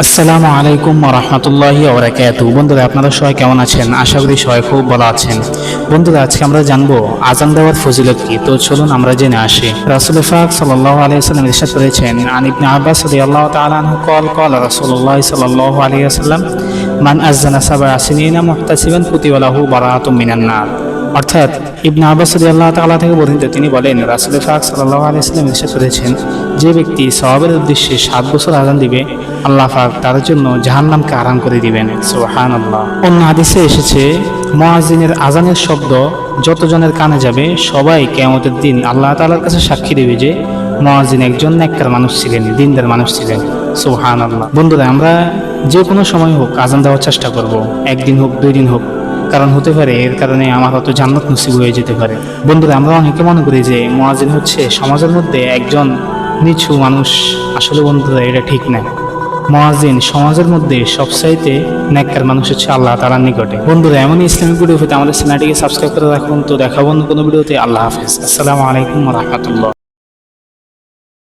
আসসালামু আলাইকুম ওয়া রাহমাতুল্লাহি ওয়া বারাকাতুহু। বন্ধুরা, আপনারা সবাই কেমন আছেন? আশা করি সবাই খুব ভালো আছেন। বন্ধুরা, আজকে আমরা জানবো আযান দেওয়ার ফজিলত কি। তো চলুন আমরা জেনে আসি। রাসূল পাক সাল্লাল্লাহু আলাইহি ওয়াসাল্লাম ইরশাদ করেছেন, আন ইবনে আব্বাস রাদিয়াল্লাহু তাআলা আনহু قال রাসূলুল্লাহ সাল্লাল্লাহু আলাইহি ওয়াসাল্লাম, মান আযানা সাবআ সিনিনা মুহতাসিবান কুতিবা লাহু বারাআতুম মিনান নার। অর্থাৎ ইবনে আব্বাস রাদিয়াল্লাহু তাআলা থেকে বর্ণিত, তিনি বলেন, রাসূল পাক সাল্লাল্লাহু আলাইহি ওয়াসাল্লাম ইরশাদ করেছেন, যে ব্যক্তি সওয়াবের উদ্দেশ্যে 7 বছর আযান দিবে, আল্লাহ পাক তার জন্য জাহান্নামকে আরাম করে দিবেন। সুবহানাল্লাহ। অন্য হাদিসে এসেছে, মুয়াজ্জিনের আযানের শব্দ যতজনের কানে যাবে, সবাই কিয়ামতের দিন আল্লাহ তাআলার কাছে সাক্ষী দেবে যে মুয়াজ্জিন একজন নেককার মানুষ ছিলেন, দিনদার মানুষ ছিলেন। সুবহানাল্লাহ। বন্ধুরা, আমরা যে কোনো সময় হোক আযান দেওয়ার চেষ্টা করব, একদিন হোক 2 দিন হোক, কারণ হতে পারে এর কারণে আমার হয়তো জান্নাত নসিব হয়ে যেতে পারে। বন্ধুরা, আমরা অনেকে মনে করি যে মুয়াজ্জিন হচ্ছে সমাজের মধ্যে একজন নিচু মানুষ। আসলে বন্ধুরা, এটা ঠিক না। মুয়াজ্জিন সমাজের মধ্যে সবচাইতে নেককার মানুষ হচ্ছে আল্লাহ তাআলার নিকটে। বন্ধুরা, এমনই ইসলামিক ভিডিও পেতে আমাদের চ্যানেলটিকে সাবস্ক্রাইব করে রাখুন। তো দেখাবো অন্য কোনো ভিডিওতে। আল্লাহ হাফেজ। আসসালামু আলাইকুম ওয়া রাহমাতুল্লাহ।